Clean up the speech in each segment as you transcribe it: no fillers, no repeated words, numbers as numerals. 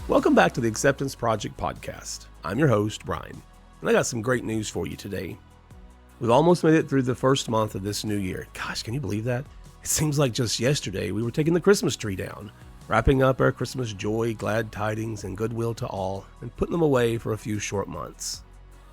Welcome back to the Acceptance Project podcast. I'm your host, Bryan, and I got some great news for you today. We've almost made it through the first month of this new year. Gosh, can you believe that? It seems like just yesterday we were taking the Christmas tree down, wrapping up our Christmas joy, glad tidings, and goodwill to all, and putting them away for a few short months.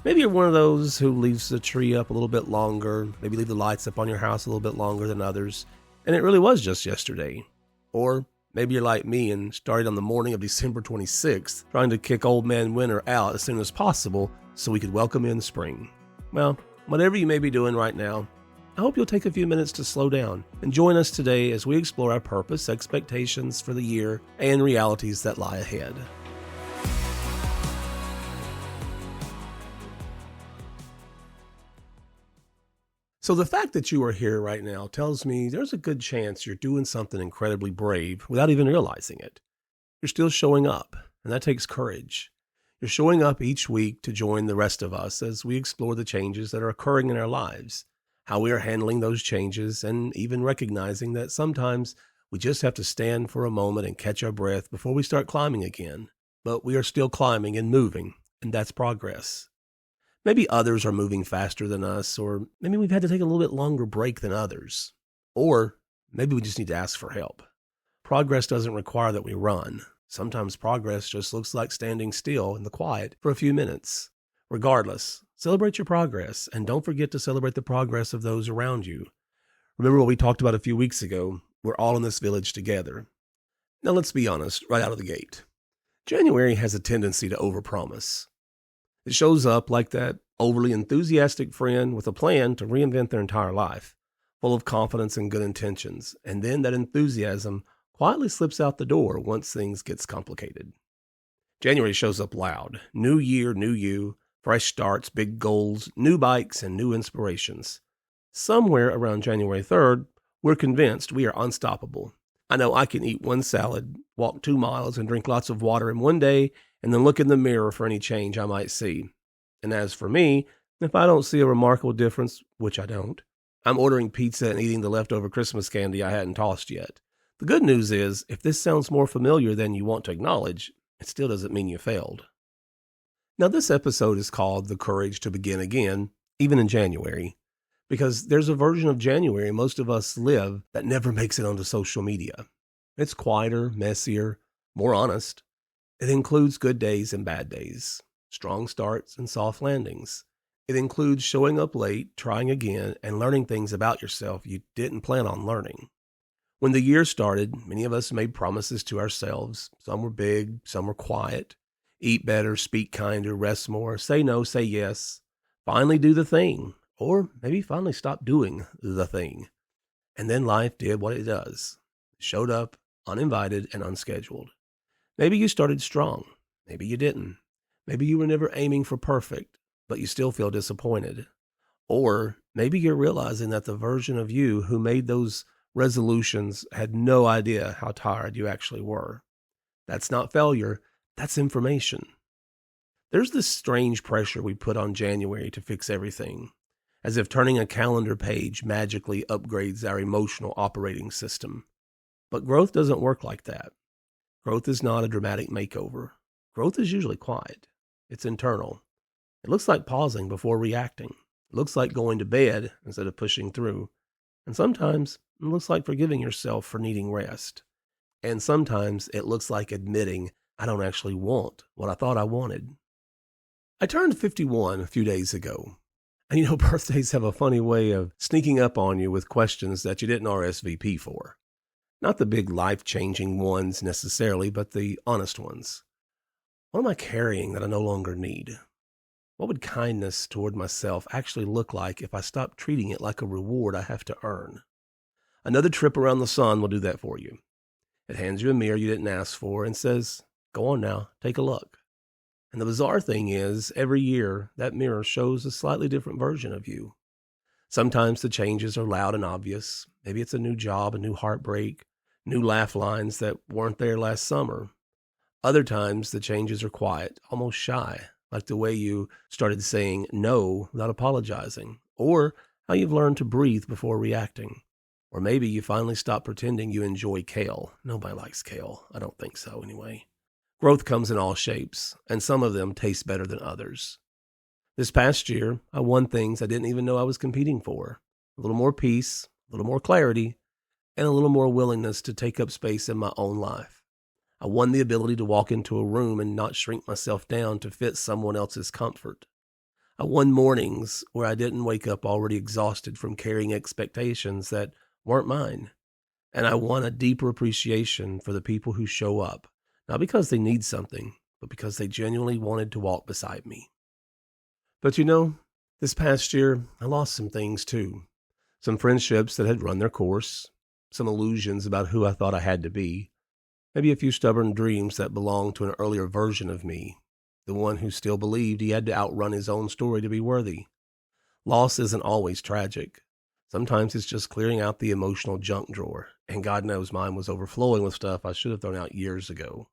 Maybe you're one of those who leaves the tree up a little bit longer, maybe leave the lights up on your house a little bit longer than others, and it really was just yesterday. Or maybe you're like me and started on the morning of December 26th, trying to kick old man winter out as soon as possible so we could welcome in spring. Well, whatever you may be doing right now, I hope you'll take a few minutes to slow down and join us today as we explore our purpose, expectations for the year, and realities that lie ahead. So the fact that you are here right now tells me there's a good chance you're doing something incredibly brave without even realizing it. You're still showing up, and that takes courage. You're showing up each week to join the rest of us as we explore the changes that are occurring in our lives, how we are handling those changes, and even recognizing that sometimes we just have to stand for a moment and catch our breath before we start climbing again. But we are still climbing and moving, and that's progress. Maybe others are moving faster than us, or maybe we've had to take a little bit longer break than others. Or maybe we just need to ask for help. Progress doesn't require that we run. Sometimes progress just looks like standing still in the quiet for a few minutes. Regardless, celebrate your progress, and don't forget to celebrate the progress of those around you. Remember what we talked about a few weeks ago? We're all in this village together. Now let's be honest, right out of the gate. January has a tendency to overpromise. It shows up like that overly enthusiastic friend with a plan to reinvent their entire life, full of confidence and good intentions, and then that enthusiasm quietly slips out the door once things gets complicated. January shows up loud. New year, new you, fresh starts, big goals, new bikes, and new inspirations. Somewhere around January 3rd, we're convinced we are unstoppable. I know I can eat one salad, walk 2 miles, and drink lots of water in one day, and then look in the mirror for any change I might see. And as for me, if I don't see a remarkable difference, which I don't, I'm ordering pizza and eating the leftover Christmas candy I hadn't tossed yet. The good news is, if this sounds more familiar than you want to acknowledge, it still doesn't mean you failed. Now, this episode is called The Courage to Begin Again, even in January, because there's a version of January most of us live that never makes it onto social media. It's quieter, messier, more honest. It includes good days and bad days, strong starts and soft landings. It includes showing up late, trying again, and learning things about yourself you didn't plan on learning. When the year started, many of us made promises to ourselves. Some were big, some were quiet. Eat better, speak kinder, rest more, say no, say yes. Finally do the thing, or maybe finally stop doing the thing. And then life did what it does. It showed up uninvited and unscheduled. Maybe you started strong. Maybe you didn't. Maybe you were never aiming for perfect, but you still feel disappointed. Or maybe you're realizing that the version of you who made those resolutions had no idea how tired you actually were. That's not failure. That's information. There's this strange pressure we put on January to fix everything, as if turning a calendar page magically upgrades our emotional operating system. But growth doesn't work like that. Growth is not a dramatic makeover. Growth is usually quiet. It's internal. It looks like pausing before reacting. It looks like going to bed instead of pushing through. And sometimes it looks like forgiving yourself for needing rest. And sometimes it looks like admitting, I don't actually want what I thought I wanted. I turned 51 a few days ago. And birthdays have a funny way of sneaking up on you with questions that you didn't RSVP for. Not the big life-changing ones necessarily, but the honest ones. What am I carrying that I no longer need? What would kindness toward myself actually look like if I stopped treating it like a reward I have to earn? Another trip around the sun will do that for you. It hands you a mirror you didn't ask for and says, go on now, take a look. And the bizarre thing is, every year, that mirror shows a slightly different version of you. Sometimes the changes are loud and obvious. Maybe it's a new job, a new heartbreak, new laugh lines that weren't there last summer. Other times, the changes are quiet, almost shy, like the way you started saying no without apologizing, or how you've learned to breathe before reacting. Or maybe you finally stop pretending you enjoy kale. Nobody likes kale. I don't think so, anyway. Growth comes in all shapes, and some of them taste better than others. This past year, I won things I didn't even know I was competing for. A little more peace, a little more clarity, and a little more willingness to take up space in my own life. I won the ability to walk into a room and not shrink myself down to fit someone else's comfort. I won mornings where I didn't wake up already exhausted from carrying expectations that weren't mine. And I won a deeper appreciation for the people who show up, not because they need something, but because they genuinely wanted to walk beside me. But this past year, I lost some things too. Some friendships that had run their course, some illusions about who I thought I had to be, maybe a few stubborn dreams that belonged to an earlier version of me, the one who still believed he had to outrun his own story to be worthy. Loss isn't always tragic. Sometimes it's just clearing out the emotional junk drawer, and God knows mine was overflowing with stuff I should have thrown out years ago.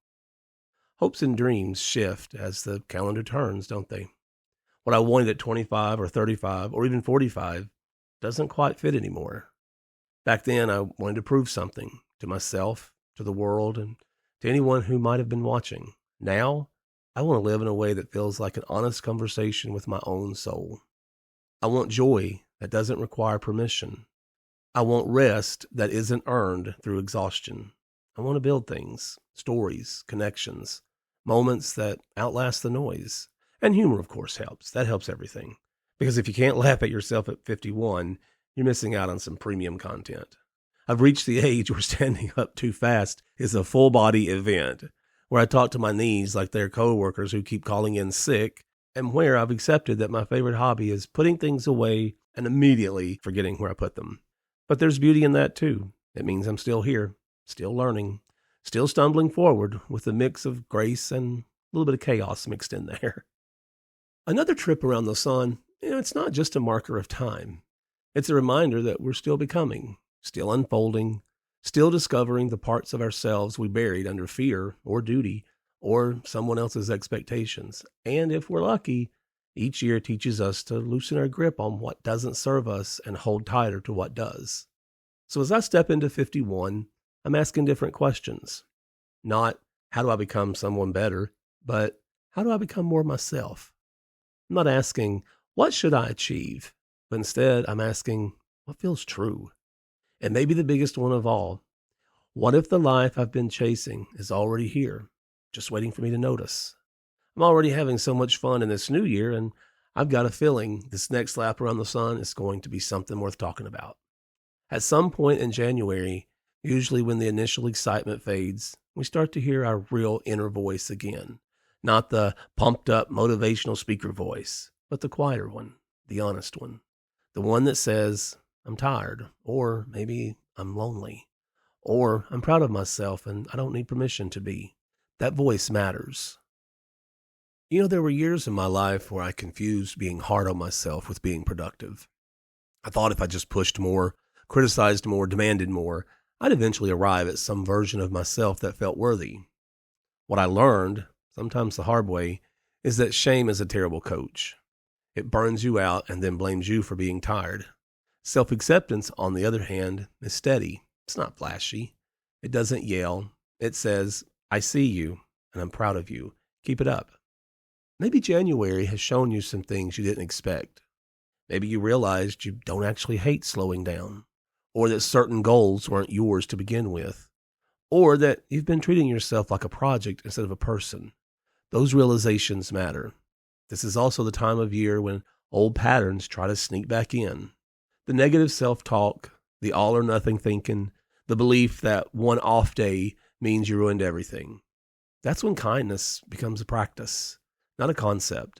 Hopes and dreams shift as the calendar turns, don't they? What I wanted at 25 or 35 or even 45 doesn't quite fit anymore. Back then, I wanted to prove something to myself, to the world, and to anyone who might have been watching. Now, I want to live in a way that feels like an honest conversation with my own soul. I want joy that doesn't require permission. I want rest that isn't earned through exhaustion. I want to build things, stories, connections, moments that outlast the noise. And humor, of course, helps. That helps everything. Because if you can't laugh at yourself at 51, you're missing out on some premium content. I've reached the age where standing up too fast is a full-body event, where I talk to my knees like they're coworkers who keep calling in sick, and where I've accepted that my favorite hobby is putting things away and immediately forgetting where I put them. But there's beauty in that too. It means I'm still here, still learning, still stumbling forward with a mix of grace and a little bit of chaos mixed in there. Another trip around the sun, it's not just a marker of time. It's a reminder that we're still becoming, still unfolding, still discovering the parts of ourselves we buried under fear or duty or someone else's expectations. And if we're lucky, each year teaches us to loosen our grip on what doesn't serve us and hold tighter to what does. So as I step into 51, I'm asking different questions. Not, how do I become someone better, but how do I become more myself? I'm not asking, what should I achieve? But instead, I'm asking, what feels true? And maybe the biggest one of all, what if the life I've been chasing is already here, just waiting for me to notice? I'm already having so much fun in this new year, and I've got a feeling this next lap around the sun is going to be something worth talking about. At some point in January, usually when the initial excitement fades, we start to hear our real inner voice again. Not the pumped-up motivational speaker voice, but the quieter one, the honest one. The one that says, I'm tired, or maybe I'm lonely, or I'm proud of myself and I don't need permission to be. That voice matters. There were years in my life where I confused being hard on myself with being productive. I thought if I just pushed more, criticized more, demanded more, I'd eventually arrive at some version of myself that felt worthy. What I learned, sometimes the hard way, is that shame is a terrible coach. It burns you out and then blames you for being tired. Self-acceptance, on the other hand, is steady. It's not flashy. It doesn't yell. It says, I see you, and I'm proud of you. Keep it up. Maybe January has shown you some things you didn't expect. Maybe you realized you don't actually hate slowing down, or that certain goals weren't yours to begin with, or that you've been treating yourself like a project instead of a person. Those realizations matter. This is also the time of year when old patterns try to sneak back in. The negative self-talk, the all-or-nothing thinking, the belief that one off day means you ruined everything. That's when kindness becomes a practice, not a concept.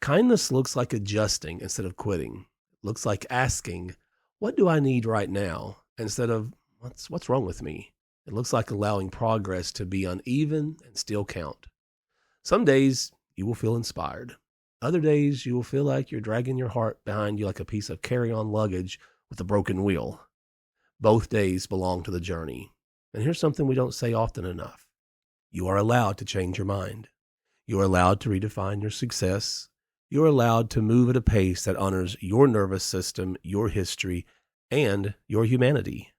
Kindness looks like adjusting instead of quitting. It looks like asking, what do I need right now? Instead of, what's wrong with me? It looks like allowing progress to be uneven and still count. Some days you will feel inspired. Other days you will feel like you're dragging your heart behind you like a piece of carry-on luggage with a broken wheel. Both days belong to the journey. And here's something we don't say often enough. You are allowed to change your mind. You are allowed to redefine your success. You are allowed to move at a pace that honors your nervous system, your history, and your humanity.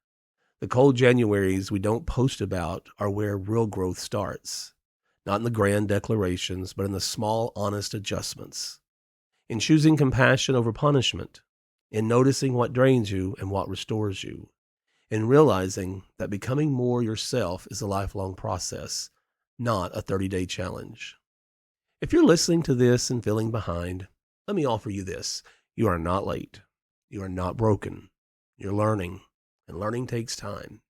The cold Januaries we don't post about are where real growth starts. Not in the grand declarations, but in the small, honest adjustments. In choosing compassion over punishment. In noticing what drains you and what restores you. In realizing that becoming more yourself is a lifelong process, not a 30-day challenge. If you're listening to this and feeling behind, let me offer you this. You are not late. You are not broken. You're learning, and learning takes time.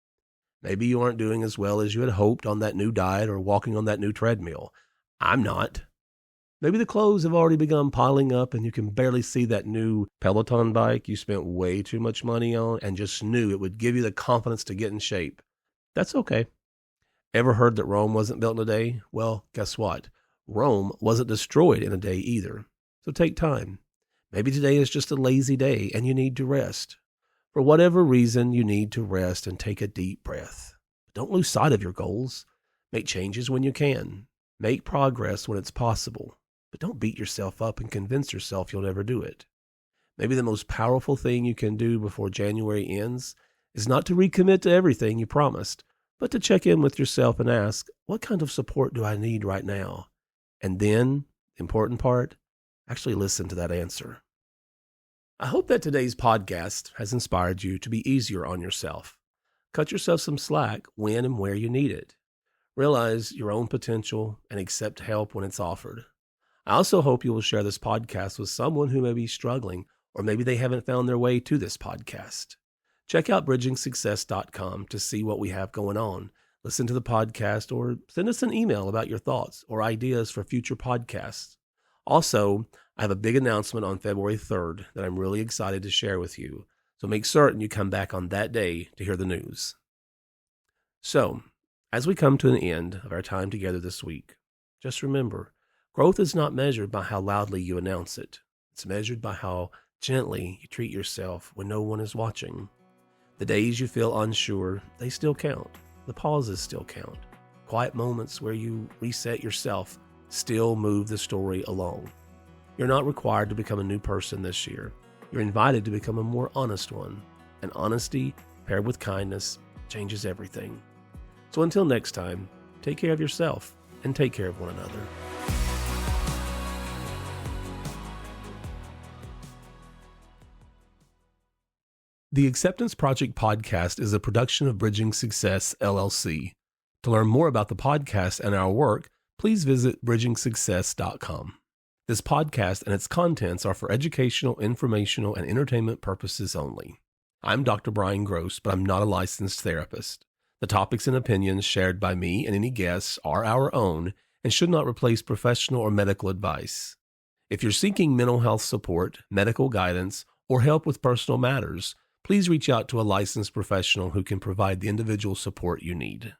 Maybe you aren't doing as well as you had hoped on that new diet or walking on that new treadmill. I'm not. Maybe the clothes have already begun piling up and you can barely see that new Peloton bike you spent way too much money on and just knew it would give you the confidence to get in shape. That's okay. Ever heard that Rome wasn't built in a day? Well, guess what? Rome wasn't destroyed in a day either. So take time. Maybe today is just a lazy day and you need to rest. For whatever reason, you need to rest and take a deep breath. But don't lose sight of your goals. Make changes when you can. Make progress when it's possible. But don't beat yourself up and convince yourself you'll never do it. Maybe the most powerful thing you can do before January ends is not to recommit to everything you promised, but to check in with yourself and ask, what kind of support do I need right now? And then, important part, actually listen to that answer. I hope that today's podcast has inspired you to be easier on yourself. Cut yourself some slack when and where you need it. Realize your own potential and accept help when it's offered. I also hope you will share this podcast with someone who may be struggling, or maybe they haven't found their way to this podcast. Check out bridgingsuccess.com to see what we have going on. Listen to the podcast or send us an email about your thoughts or ideas for future podcasts. Also, I have a big announcement on February 3rd that I'm really excited to share with you, so make certain you come back on that day to hear the news. So, as we come to an end of our time together this week, just remember, growth is not measured by how loudly you announce it. It's measured by how gently you treat yourself when no one is watching. The days you feel unsure, they still count. The pauses still count. Quiet moments where you reset yourself still move the story along. You're not required to become a new person this year. You're invited to become a more honest one. And honesty, paired with kindness, changes everything. So until next time, take care of yourself and take care of one another. The Acceptance Project podcast is a production of Bridging Success, LLC. To learn more about the podcast and our work, please visit bridgingsuccess.com. This podcast and its contents are for educational, informational, and entertainment purposes only. I'm Dr. Bryan Gross, but I'm not a licensed therapist. The topics and opinions shared by me and any guests are our own and should not replace professional or medical advice. If you're seeking mental health support, medical guidance, or help with personal matters, please reach out to a licensed professional who can provide the individual support you need.